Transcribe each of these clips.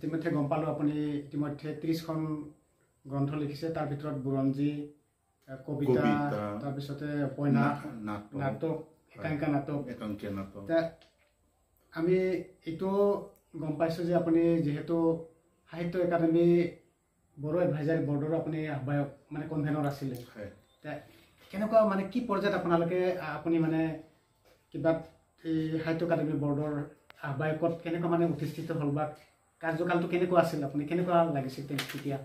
ইতিমধ্যে গম পালোঁ আপুনি ইতিমধ্যে 30খন গ্ৰন্থ লিখিছে, তাৰ ভিতৰত বুৰঞ্জী, কবিতা, তাৰপিছতে উপন্যাস, নাটক, একাংকিকা নাটক। আমি এইটো গম পাইছোঁ যে আপুনি যিহেতু সাহিত্য একাডেমী বড়ো এডভাইজাৰী বৰ্ডৰ আপুনি আহ্বায়ক মানে কনভেনৰ আছিলে, কেনেকুৱা মানে কি পৰ্যায়ত আপুনি মানে কিবা এই সাহিত্য একাডেমী বৰ্ডৰ আহ্বায়কত কেনেকুৱা মানে অধিষ্ঠিত হ'ল বা কাৰ্যকালটো কেনেকুৱা আছিল, আপুনি কেনেকুৱা লাগিছিল তেতিয়া?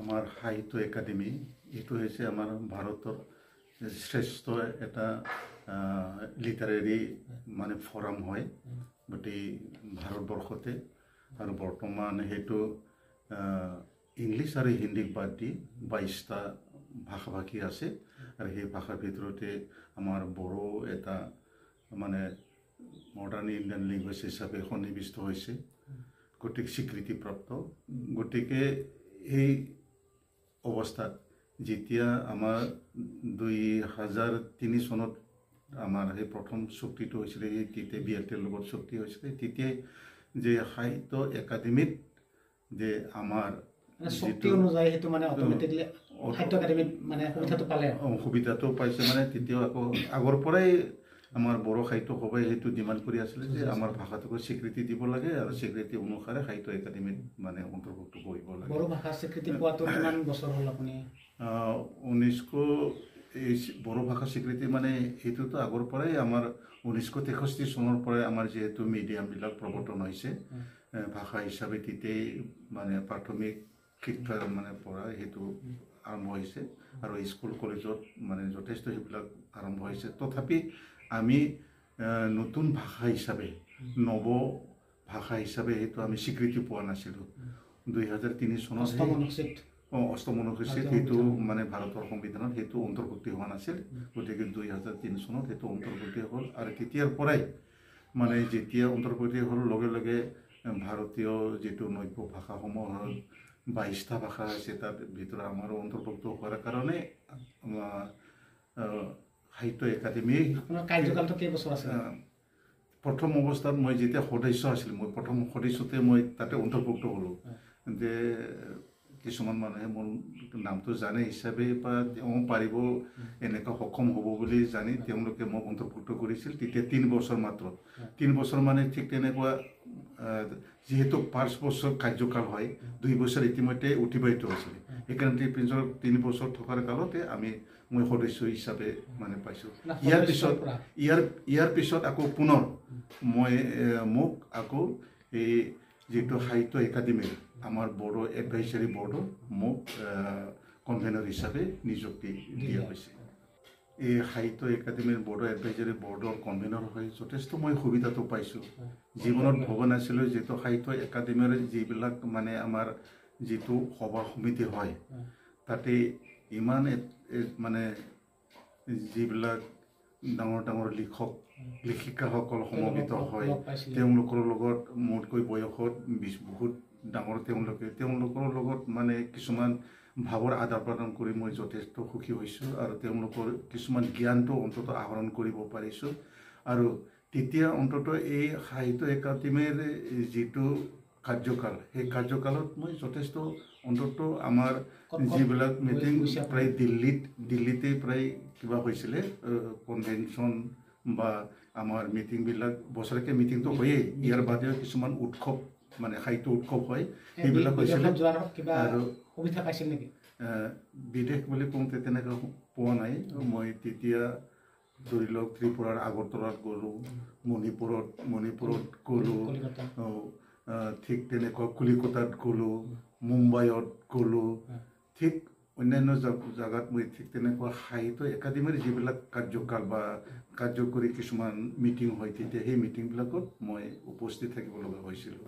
আমাৰ সাহিত্য একাডেমী এইটো হৈছে আমাৰ ভাৰতৰ শ্ৰেষ্ঠ এটা লিটাৰেৰী মানে ফৰাম হয় গোটেই ভাৰতবৰ্ষতে। আৰু বৰ্তমান সেইটো ইংলিছ আৰু হিন্দীক বাদ দি 22টা ভাষা ভাষী আছে। আৰু সেই ভাষাৰ ভিতৰতে আমাৰ বড়ো এটা মানে মডাৰ্ণ ইণ্ডিয়ান লেংগুৱেজ হিচাপে সন্নিৱিষ্ট হৈছে, গতিকে স্বীকৃতিপ্ৰাপ্ত। গতিকে এই অৱস্থাত যেতিয়া আমাৰ 2003 চনত আমাৰ সেই প্ৰথম চুক্তিটো হৈছিলে, সেই তেতিয়া BLTৰ লগত চুক্তি হৈছিলে, তেতিয়াই যে সাহিত্য একাডেমীত যে আমাৰ সুবিধাটো পাইছে মানে তেতিয়াও আকৌ আগৰ পৰাই আমাৰ বড়ো সাহিত্য সভাই সেইটো ডিমাণ্ড কৰি আছিলে যে আমাৰ ভাষাটোক স্বীকৃতি দিব লাগে আৰু স্বীকৃতি অনুসাৰে সাহিত্য একাডেমীত মানে অন্তৰ্ভুক্ত কৰিব লাগে। বড়ো ভাষা স্বীকৃতি পোৱাটো কিমান বছৰ হ'ল আপুনি? 1900 বড়ো ভাষা স্বীকৃতি মানে সেইটোতো আগৰ পৰাই আমাৰ 1963 চনৰ পৰাই আমাৰ যিহেতু মিডিয়ামবিলাক প্ৰৱৰ্তন হৈছে ভাষা হিচাপে, তেতিয়াই মানে প্ৰাথমিক শিক্ষা মানে পঢ়া সেইটো আৰম্ভ হৈছে আৰু স্কুল কলেজত মানে যথেষ্ট সেইবিলাক আৰম্ভ হৈছে। তথাপি আমি নতুন ভাষা হিচাপে নৱ ভাষা হিচাপে সেইটো আমি স্বীকৃতি পোৱা নাছিলোঁ। 2003 চনত অষ্টম অনুসূচীত সেইটো মানে ভাৰতৰ সংবিধানত সেইটো অন্তৰ্ভুক্তি হোৱা নাছিল। গতিকে 2003 চনত সেইটো অন্তৰ্ভুক্তি হ'ল আৰু তেতিয়াৰ পৰাই মানে যেতিয়া অন্তৰ্ভুক্তি হ'ল লগে লগে ভাৰতীয় যিটো নব্য ভাষাসমূহ হ'ল 22টা ভাষা আছে, তাৰ ভিতৰত আমাৰো অন্তৰ্ভুক্ত হোৱাৰ কাৰণে সাহিত্য একাডেমী কাৰ্যকালটো কেইবছৰ আছে? প্ৰথম অৱস্থাত মই যেতিয়া সদস্য আছিলোঁ, মই প্ৰথম সদস্যতে মই তাতে অন্তৰ্ভুক্ত হ'লোঁ। যে কিছুমান মানুহে মোৰ নামটো জানে হিচাপে বা তেওঁ পাৰিব এনেকুৱা সক্ষম হ'ব বুলি জানি তেওঁলোকে মোক অন্তৰ্ভুক্ত কৰিছিল। তেতিয়া 3 বছৰ মাত্ৰ, 3 বছৰ মানে ঠিক তেনেকুৱা যিহেতু 5 বছৰ কাৰ্যকাল হয়, 2 বছৰ ইতিমধ্যে অতিবাহিত হৈছিলে। সেইকাৰণে 3 বছৰ থকাৰ কালতে মই সদস্য হিচাপে মানে পাইছোঁ। ইয়াৰ পিছত আকৌ পুনৰ মোক আকৌ এই যিটো সাহিত্য একাডেমীৰ আমাৰ বড়ো এডভাইজাৰী বৰ্ডৰ মোক কনভেনৰ হিচাপে নিযুক্তি দিয়া হৈছে। এই সাহিত্য একাডেমীৰ বড়ো এডভাইজাৰী বৰ্ডৰ কনভেনৰ হৈ যথেষ্ট মই সুবিধাটো পাইছোঁ। জীৱনত ভবা নাছিলোঁ যিটো সাহিত্য একাডেমীৰ যিবিলাক মানে আমাৰ যিটো সভা সমিতি হয়, তাতে ইমান মানে যিবিলাক ডাঙৰ ডাঙৰ লেখিকাসকল সমবেত হয়, তেওঁলোকৰ লগত মোতকৈ বয়সত বহুত ডাঙৰ তেওঁলোকৰ লগত মানে কিছুমান ভাৱৰ আদান প্ৰদান কৰি মই যথেষ্ট সুখী হৈছোঁ আৰু তেওঁলোকৰ কিছুমান জ্ঞানটো অন্তত আহৰণ কৰিব পাৰিছোঁ। আৰু তেতিয়া অন্তত এই সাহিত্য একাডেমীৰ যিটো কাৰ্যকাল, সেই কাৰ্যকালত মই যথেষ্ট অন্তত আমাৰ যিবিলাক মিটিং প্ৰায় দিল্লীতে প্ৰায় কিবা হৈছিলে কনভেনশ্যন বা আমাৰ মিটিংবিলাক বছৰেকীয়া মিটিংটো হয়েই, ইয়াৰ বাদেও কিছুমান উৎসৱ মানে সাহিত্য উৎসৱ হয়, সেইবিলাক হৈছিলে। আৰু সুবিধা পাইছিল নেকি? বিদেশ বুলি কওঁতে তেনেকৈ পোৱা নাই। মই তেতিয়া ধৰি লওক ত্ৰিপুৰাৰ আগৰতলাত গ'লোঁ, মণিপুৰত গ'লোঁ, ঠিক তেনেকুৱা কলিকতাত গ'লোঁ, মুম্বাইত গ'লোঁ, ঠিক অন্যান্য জাগাত মই ঠিক তেনেকুৱা সাহিত্য একাডেমীৰ যিবিলাক কাৰ্যকাল বা কাৰ্যকৰী কিছুমান মিটিং হয়, তেতিয়া সেই মিটিংবিলাকত মই উপস্থিত থাকিব লগা হৈছিলোঁ।